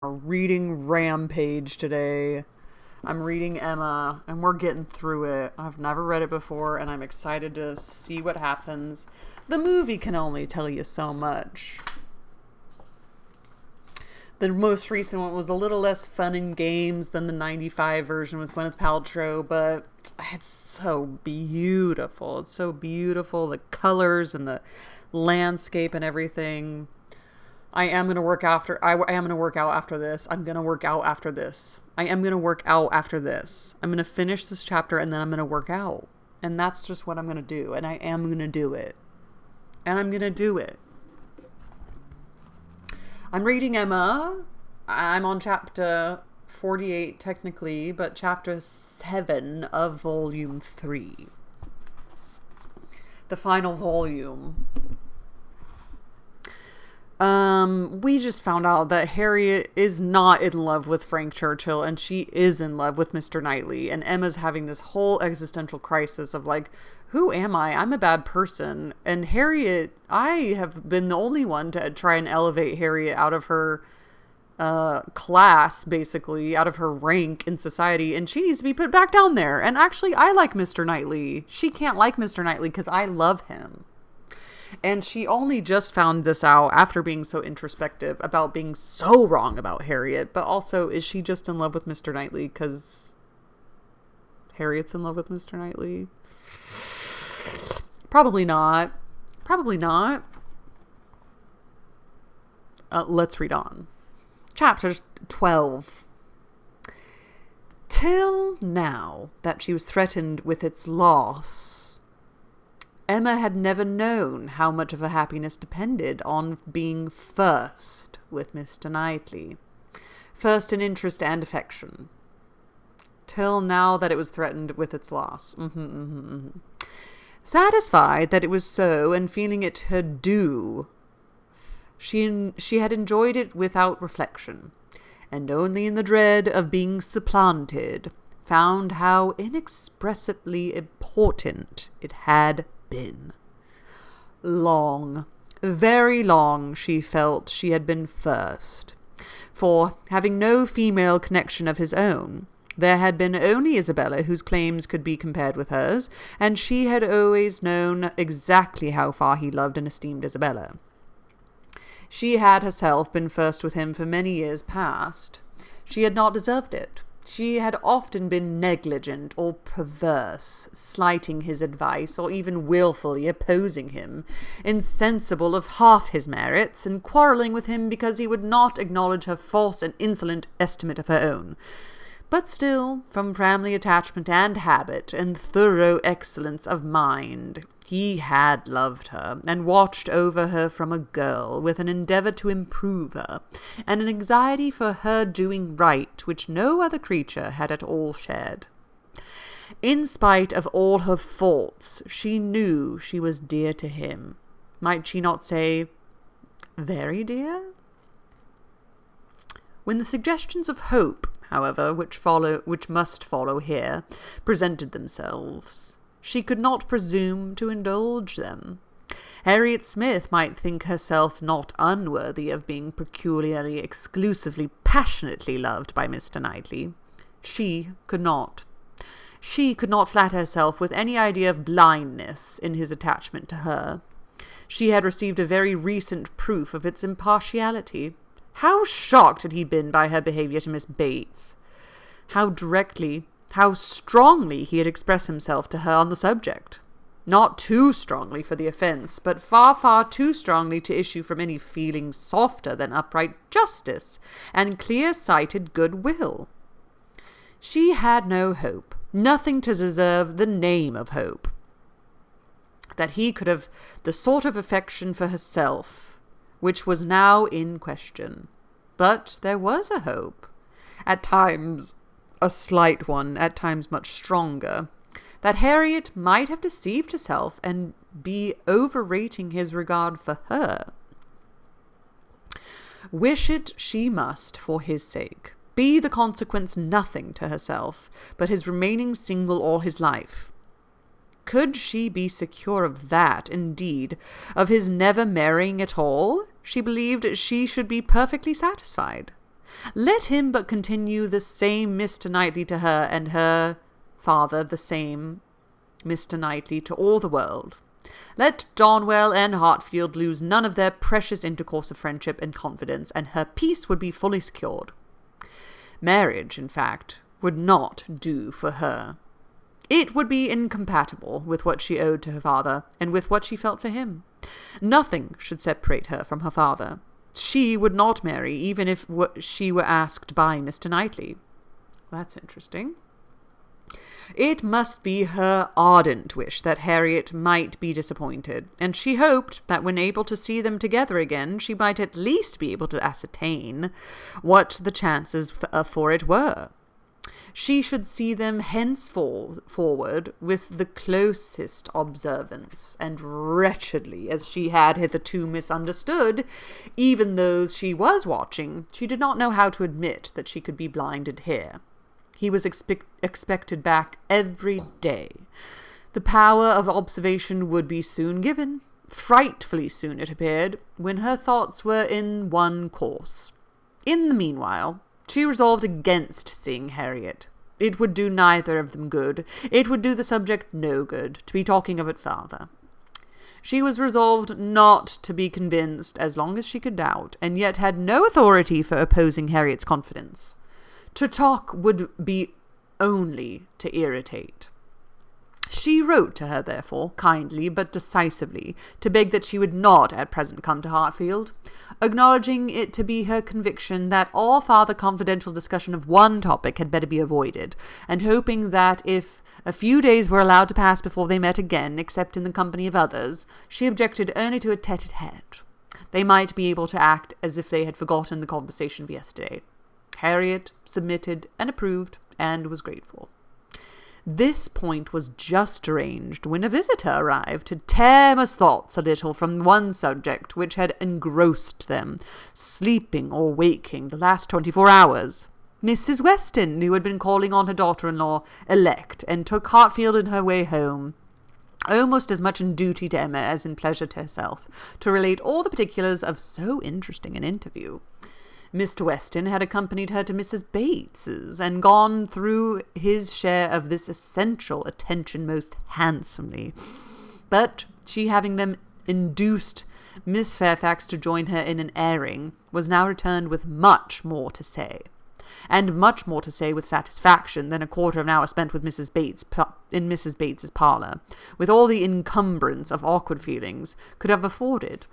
a reading rampage today. I'm reading Emma, and we're getting through it. I've never read it before, and I'm excited to see what happens. The movie can only tell you so much. The most recent one was a little less fun and games than the 95 version with Gwyneth Paltrow, but it's so beautiful. It's so beautiful. The colors and the landscape and everything. I am going to work after. I am going to work out after this. I'm going to work out after this. I am going to work out after this. I'm going to finish this chapter and then I'm going to work out. And that's just what I'm going to do. And I am going to do it. And I'm going to do it. I'm reading Emma. I'm on chapter 48 technically, but chapter 7 of volume 3. The final volume. We just found out that Harriet is not in love with Frank Churchill and she is in love with Mr. Knightley, and Emma's having this whole existential crisis of like, who am I? I'm a bad person. And Harriet, I have been the only one to try and elevate Harriet out of her class, basically, out of her rank in society, and she needs to be put back down there. And actually, I like Mr. Knightley. She can't like Mr. Knightley because I love him. And she only just found this out after being so introspective about being so wrong about Harriet. But also, is she just in love with Mr. Knightley because Harriet's in love with Mr. Knightley? Probably not. Probably not. Let's read on. Chapter 12. Till now that she was threatened with its loss, Emma had never known how much of her happiness depended on being first with Mr. Knightley. First in interest and affection. Till now that it was threatened with its loss. Satisfied that it was so, and feeling it her due, she had enjoyed it without reflection, and only in the dread of being supplanted, found how inexpressibly important it had been. Long, very long, she felt she had been first, for, having no female connection of his own, there had been only Isabella whose claims could be compared with hers, and she had always known exactly how far he loved and esteemed Isabella. She had herself been first with him for many years past. She had not deserved it. She had often been negligent or perverse, slighting his advice or even wilfully opposing him, insensible of half his merits, and quarrelling with him because he would not acknowledge her false and insolent estimate of her own. But still, from family attachment and habit and thorough excellence of mind, he had loved her, and watched over her from a girl, with an endeavour to improve her, and an anxiety for her doing right, which no other creature had at all shared. In spite of all her faults, she knew she was dear to him. Might she not say, very dear? When the suggestions of hope, however, which must follow here, presented themselves, she could not presume to indulge them. Harriet Smith might think herself not unworthy of being peculiarly, exclusively, passionately loved by Mr. Knightley. She could not. She could not flatter herself with any idea of blindness in his attachment to her. She had received a very recent proof of its impartiality. How shocked had he been by her behaviour to Miss Bates! How directly, how strongly he had expressed himself to her on the subject. Not too strongly for the offence, but far, far too strongly to issue from any feeling softer than upright justice and clear-sighted goodwill. She had no hope, nothing to deserve the name of hope. That he could have the sort of affection for herself which was now in question. But there was a hope, at times a slight one, at times much stronger, that Harriet might have deceived herself and be overrating his regard for her. Wish it she must for his sake, be the consequence nothing to herself, but his remaining single all his life. Could she be secure of that, indeed, of his never marrying at all? She believed she should be perfectly satisfied. Let him but continue the same Mr. Knightley to her, and her father the same Mr. Knightley to all the world. Let Donwell and Hartfield lose none of their precious intercourse of friendship and confidence, and her peace would be fully secured. Marriage, in fact, would not do for her. It would be incompatible with what she owed to her father, and with what she felt for him. Nothing should separate her from her father. She would not marry, even if she were asked by Mr. Knightley. That's interesting. It must be her ardent wish that Harriet might be disappointed, and she hoped that when able to see them together again, she might at least be able to ascertain what the chances for it were. She should see them henceforward with the closest observance, and wretchedly as she had hitherto misunderstood even those she was watching, she did not know how to admit that she could be blinded here. He was expected back every day. The power of observation would be soon given, frightfully soon it appeared, when her thoughts were in one course. In the meanwhile, she resolved against seeing Harriet. It would do neither of them good. It would do the subject no good to be talking of it farther. She was resolved not to be convinced as long as she could doubt, and yet had no authority for opposing Harriet's confidence. To talk would be only to irritate. She wrote to her, therefore, kindly but decisively, to beg that she would not at present come to Hartfield, acknowledging it to be her conviction that all farther confidential discussion of one topic had better be avoided, and hoping that if a few days were allowed to pass before they met again, except in the company of others, she objected only to a tete-a-tete. They might be able to act as if they had forgotten the conversation of yesterday. Harriet submitted and approved, and was grateful. This point was just arranged when a visitor arrived to tear Emma's thoughts a little from one subject which had engrossed them, sleeping or waking, the last 24 hours. Mrs. Weston, who had been calling on her daughter-in-law elect, and took Hartfield in her way home, almost as much in duty to Emma as in pleasure to herself, to relate all the particulars of so interesting an interview. Mr. Weston had accompanied her to Mrs. Bates's, and gone through his share of this essential attention most handsomely. But she, having them induced Miss Fairfax to join her in an airing, was now returned with much more to say, and much more to say with satisfaction than a quarter of an hour spent with Mrs. Bates in Mrs. Bates's parlour, with all the encumbrance of awkward feelings, could have afforded.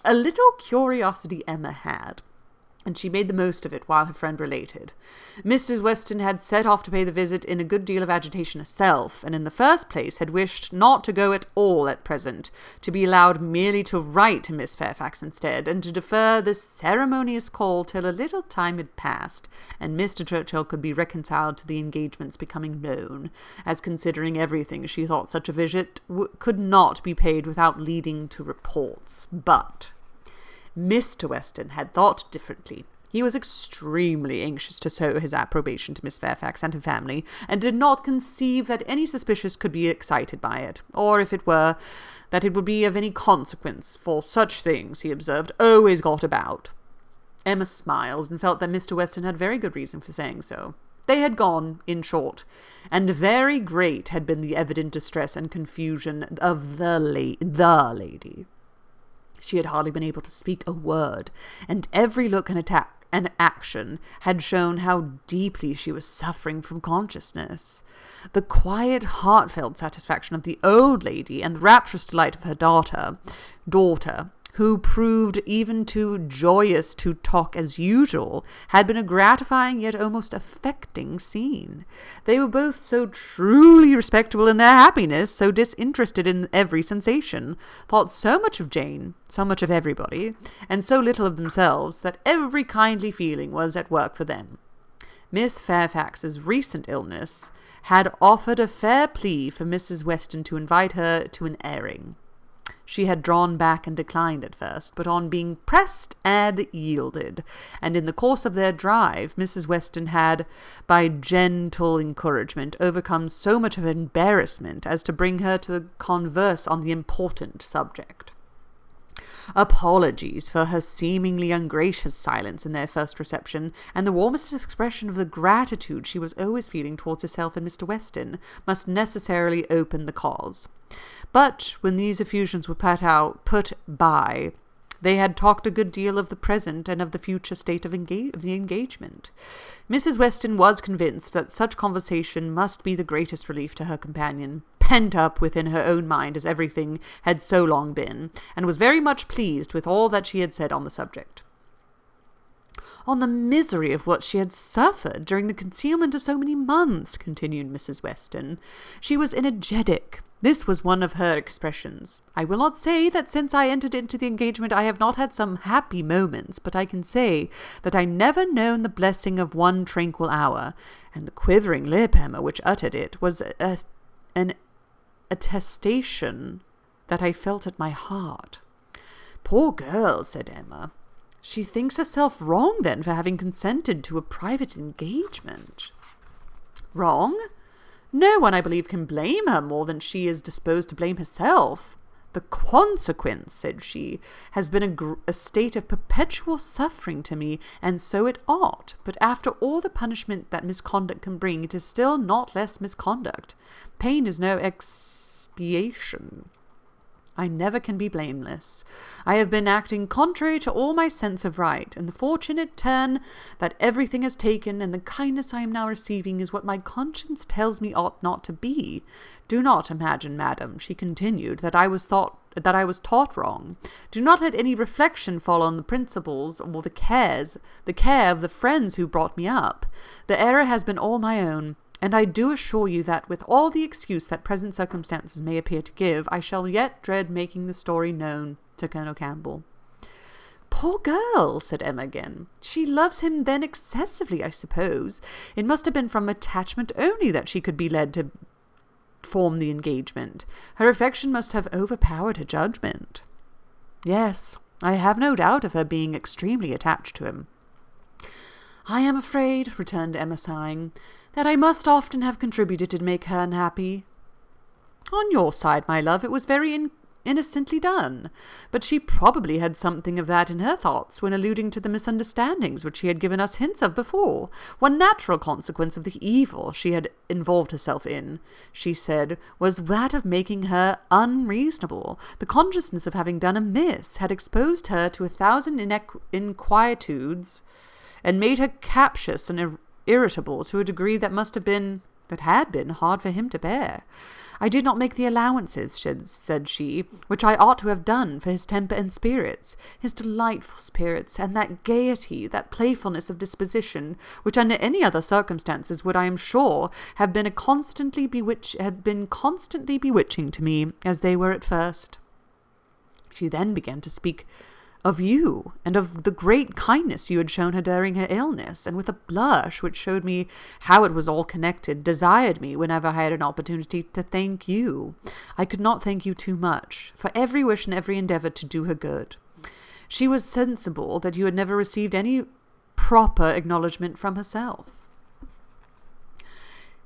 A little curiosity Emma had, and she made the most of it while her friend related. Mrs. Weston had set off to pay the visit in a good deal of agitation herself, and in the first place had wished not to go at all at present, to be allowed merely to write to Miss Fairfax instead, and to defer this ceremonious call till a little time had passed, and Mr. Churchill could be reconciled to the engagements becoming known, as considering everything she thought such a visit could not be paid without leading to reports. But Mr. Weston had thought differently. He was extremely anxious to show his approbation to Miss Fairfax and her family, and did not conceive that any suspicion could be excited by it, or if it were, that it would be of any consequence, for such things, he observed, always got about. Emma smiled, and felt that Mr. Weston had very good reason for saying so. They had gone, in short, and very great had been the evident distress and confusion of the lady. She had hardly been able to speak a word, and every look and action had shown how deeply she was suffering from consciousness. The quiet, heartfelt satisfaction of the old lady, and the rapturous delight of her daughter, who proved even too joyous to talk as usual, had been a gratifying yet almost affecting scene. They were both so truly respectable in their happiness, so disinterested in every sensation, thought so much of Jane, so much of everybody, and so little of themselves, that every kindly feeling was at work for them. Miss Fairfax's recent illness had offered a fair plea for Mrs. Weston to invite her to an airing. She had drawn back and declined at first, but on being pressed had yielded, and in the course of their drive Mrs. Weston had, by gentle encouragement, overcome so much of embarrassment as to bring her to converse on the important subject. Apologies for her seemingly ungracious silence in their first reception, and the warmest expression of the gratitude she was always feeling towards herself and Mr. Weston must necessarily open the cause. But when these effusions were put by, they had talked a good deal of the present and of the future state of the engagement. Mrs. Weston was convinced that such conversation must be the greatest relief to her companion, pent up within her own mind as everything had so long been, and was very much pleased with all that she had said on the subject. On the misery of what she had suffered during the concealment of so many months, continued Mrs. Weston. She was energetic. This was one of her expressions. I will not say that since I entered into the engagement I have not had some happy moments, but I can say that I never known the blessing of one tranquil hour, and the quivering lip, Emma, which uttered it, was an attestation that I felt at my heart. Poor girl, said Emma. She thinks herself wrong, then, for having consented to a private engagement. Wrong? No one, I believe, can blame her more than she is disposed to blame herself. The consequence, said she, has been a state of perpetual suffering to me, and so it ought. But after all the punishment that misconduct can bring, it is still not less misconduct. Pain is no expiation. I never can be blameless. I have been acting contrary to all my sense of right, and the fortunate turn that everything has taken, and the kindness I am now receiving, is what my conscience tells me ought not to be. Do not imagine, madam, she continued, that I was taught wrong. Do not let any reflection fall on the principles or the care of the friends who brought me up. The error has been all my own. And I do assure you that, with all the excuse that present circumstances may appear to give, I shall yet dread making the story known to Colonel Campbell. Poor girl, said Emma again. She loves him then excessively, I suppose. It must have been from attachment only that she could be led to form the engagement. Her affection must have overpowered her judgment. Yes, I have no doubt of her being extremely attached to him. I am afraid, returned Emma, sighing, that I must often have contributed to make her unhappy. On your side, my love, it was very innocently done, but she probably had something of that in her thoughts when alluding to the misunderstandings which she had given us hints of before. One natural consequence of the evil she had involved herself in, she said, was that of making her unreasonable. The consciousness of having done amiss had exposed her to 1,000 inquietudes, and made her captious and irritable to a degree that had been hard for him to bear. I did not make the allowances, said she, which I ought to have done for his temper and spirits, his delightful spirits, and that gaiety, that playfulness of disposition, which under any other circumstances would, I am sure, have been constantly bewitching to me, as they were at first. She then began to speak of you, and of the great kindness you had shown her during her illness, and with a blush which showed me how it was all connected, desired me, whenever I had an opportunity, to thank you. I could not thank you too much, for every wish and every endeavour to do her good. She was sensible that you had never received any proper acknowledgment from herself.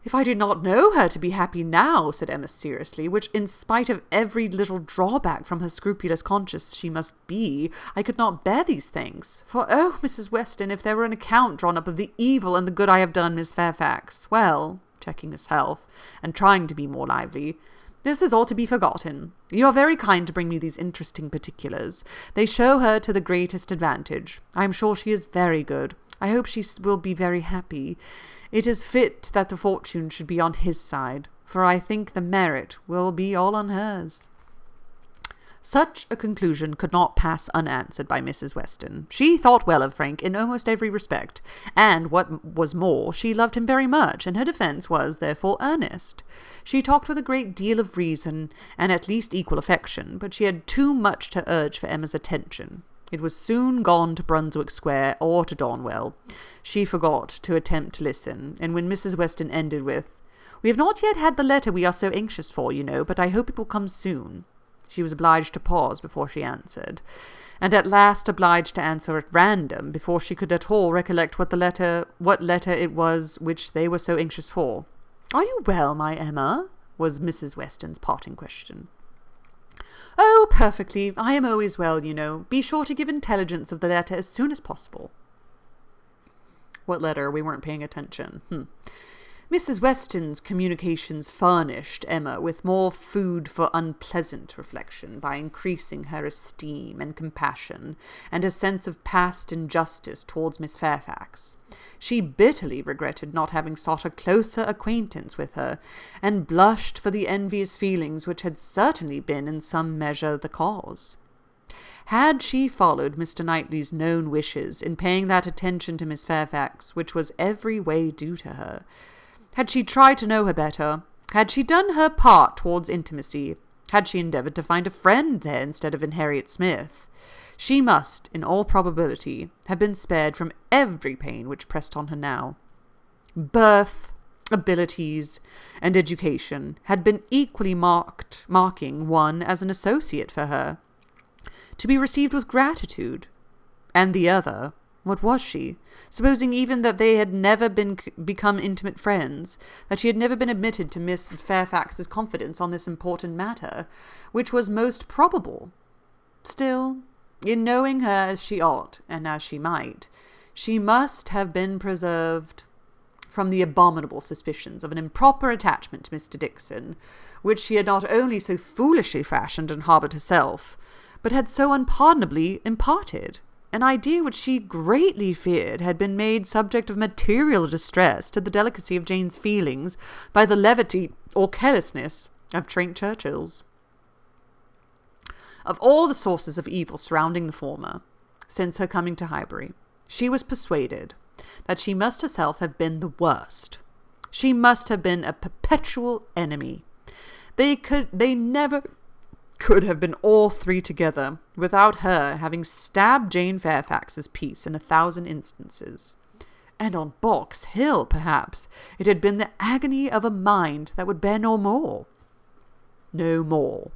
If I did not know her to be happy now, said Emma seriously, which in spite of every little drawback from her scrupulous conscience she must be, I could not bear these things. For, oh, Mrs. Weston, if there were an account drawn up of the evil and the good I have done Miss Fairfax, well, checking herself, and trying to be more lively, this is all to be forgotten. You are very kind to bring me these interesting particulars. They show her to the greatest advantage. I am sure she is very good. I hope she will be very happy. It is fit that the fortune should be on his side, for I think the merit will be all on hers. Such a conclusion could not pass unanswered by Mrs. Weston. She thought well of Frank in almost every respect, and, what was more, she loved him very much, and her defence was, therefore, earnest. She talked with a great deal of reason, and at least equal affection, but she had too much to urge for Emma's attention. It was soon gone to Brunswick Square or to Donwell. She forgot to attempt to listen, and when Mrs. Weston ended with, "We have not yet had the letter we are so anxious for, you know, but I hope it will come soon," she was obliged to pause before she answered, and at last obliged to answer at random before she could at all recollect what letter it was which they were so anxious for. "Are you well, my Emma?" was Mrs. Weston's parting question. "Oh, perfectly. I am always well, you know. Be sure to give intelligence of the letter as soon as possible." What letter? We weren't paying attention. Mrs. Weston's communications furnished Emma with more food for unpleasant reflection by increasing her esteem and compassion and a sense of past injustice towards Miss Fairfax. She bitterly regretted not having sought a closer acquaintance with her, and blushed for the envious feelings which had certainly been in some measure the cause. Had she followed Mr. Knightley's known wishes in paying that attention to Miss Fairfax which was every way due to her, had she tried to know her better, had she done her part towards intimacy, had she endeavoured to find a friend there instead of in Harriet Smith, she must, in all probability, have been spared from every pain which pressed on her now. Birth, abilities, and education had been equally marking one as an associate for her, to be received with gratitude, and the other, what was she? Supposing even that they had never become intimate friends, that she had never been admitted to Miss Fairfax's confidence on this important matter, which was most probable. Still, in knowing her as she ought, and as she might, she must have been preserved from the abominable suspicions of an improper attachment to Mr. Dixon, which she had not only so foolishly fashioned and harboured herself, but had so unpardonably imparted. An idea which she greatly feared had been made subject of material distress to the delicacy of Jane's feelings by the levity or carelessness of Frank Churchill's. Of all the sources of evil surrounding the former, since her coming to Highbury, she was persuaded that she must herself have been the worst. She must have been a perpetual enemy. They never could have been all three together without her having stabbed Jane Fairfax's peace in 1,000 instances. And on Box Hill, perhaps, it had been the agony of a mind that would bear no more. No more.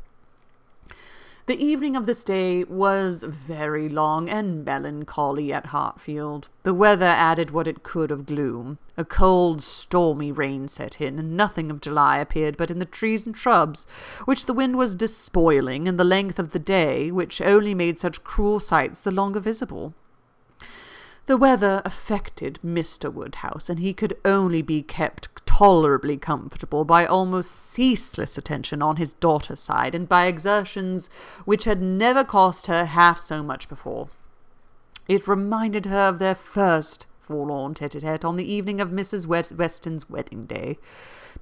The evening of this day was very long and melancholy at Hartfield. The weather added what it could of gloom. A cold, stormy rain set in, and nothing of July appeared but in the trees and shrubs, which the wind was despoiling, and the length of the day, which only made such cruel sights the longer visible. The weather affected Mr. Woodhouse, and he could only be kept tolerably comfortable by almost ceaseless attention on his daughter's side, and by exertions which had never cost her half so much before. It reminded her of their first forlorn tete-a-tete on the evening of Mrs. Weston's wedding day.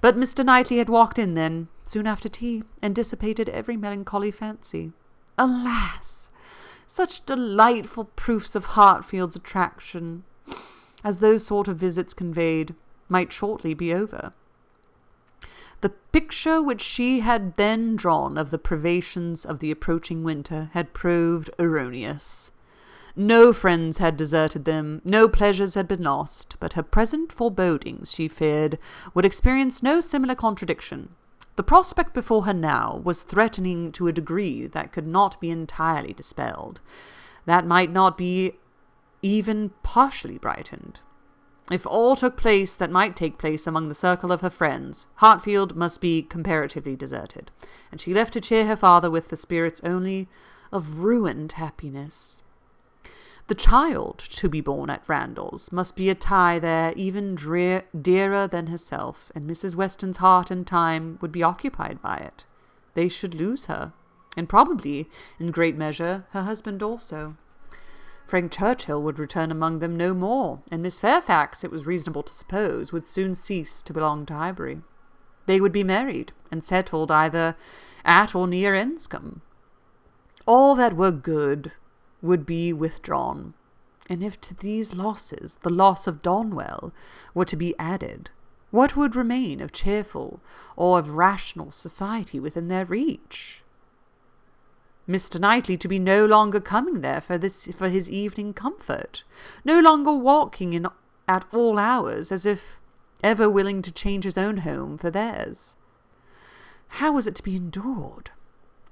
But Mr. Knightley had walked in then, soon after tea, and dissipated every melancholy fancy. Alas! Such delightful proofs of Hartfield's attraction, as those sort of visits conveyed, might shortly be over. The picture which she had then drawn of the privations of the approaching winter had proved erroneous. No friends had deserted them, no pleasures had been lost, but her present forebodings, she feared, would experience no similar contradiction. The prospect before her now was threatening to a degree that could not be entirely dispelled, that might not be even partially brightened. If all took place that might take place among the circle of her friends, Hartfield must be comparatively deserted, and she left to cheer her father with the spirits only of ruined happiness. The child to be born at Randalls must be a tie there even dearer than herself, and Mrs. Weston's heart and time would be occupied by it. They should lose her, and probably, in great measure, her husband also. Frank Churchill would return among them no more, and Miss Fairfax, it was reasonable to suppose, would soon cease to belong to Highbury. They would be married, and settled either at or near Enscombe. All that were good would be withdrawn, and if to these losses the loss of Donwell were to be added, what would remain of cheerful or of rational society within their reach? Mr. Knightley to be no longer coming there for his evening comfort, no longer walking in at all hours as if ever willing to change his own home for theirs. How was it to be endured?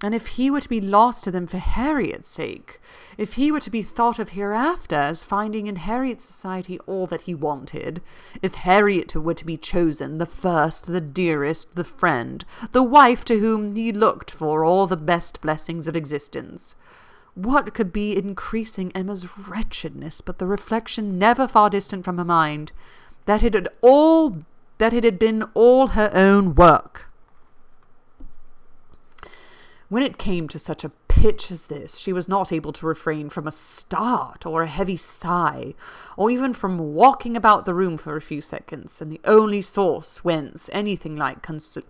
And if he were to be lost to them for Harriet's sake, if he were to be thought of hereafter as finding in Harriet's society all that he wanted, if Harriet were to be chosen, the first, the dearest, the friend, the wife to whom he looked for all the best blessings of existence, what could be increasing Emma's wretchedness but the reflection, never far distant from her mind, that it had been all her own work? When it came to such a pitch as this, she was not able to refrain from a start or a heavy sigh, or even from walking about the room for a few seconds, and the only source whence anything like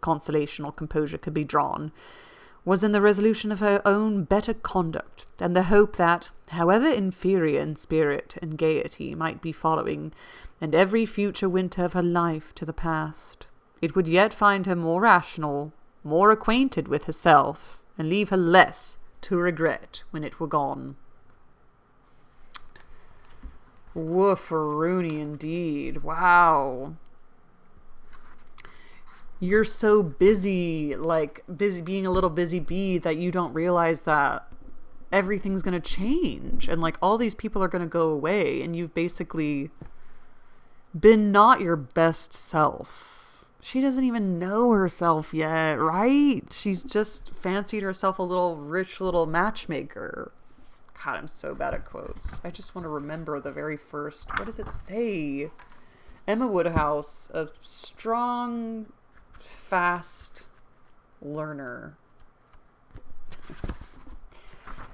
consolation or composure could be drawn was in the resolution of her own better conduct, and the hope that, however inferior in spirit and gaiety might be following, and every future winter of her life to the past, it would yet find her more rational, more acquainted with herself, and leave her less to regret when it were gone. Woof-a-rooney indeed. Wow. You're so busy being a little busy bee that you don't realize that everything's going to change. And like all these people are going to go away. And you've basically been not your best self. She doesn't even know herself yet, right? She's just fancied herself a little rich little matchmaker. God, I'm so bad at quotes. I just want to remember the very first. What does it say? Emma Woodhouse, a strong, fast learner.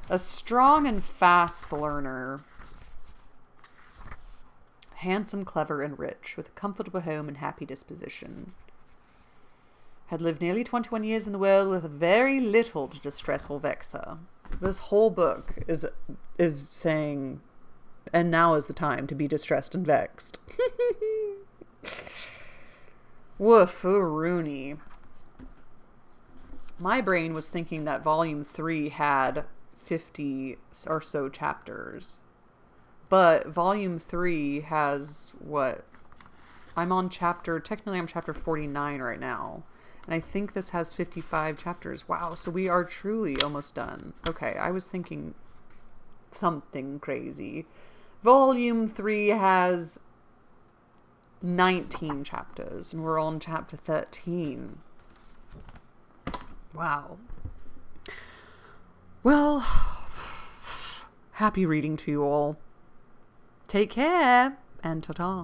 A strong and fast learner. Handsome, clever, and rich, with a comfortable home and happy disposition. Had lived nearly 21 years in the world with very little to distress or vex her. This whole book is saying, and now is the time to be distressed and vexed. Woof-a-rooney. My brain was thinking that volume 3 had 50 or so chapters. But volume 3 has what? Technically I'm chapter 49 right now. And I think this has 55 chapters. Wow, so we are truly almost done. Okay, I was thinking something crazy. Volume 3 has 19 chapters, and we're on chapter 13. Wow. Well, happy reading to you all. Take care, and ta-ta.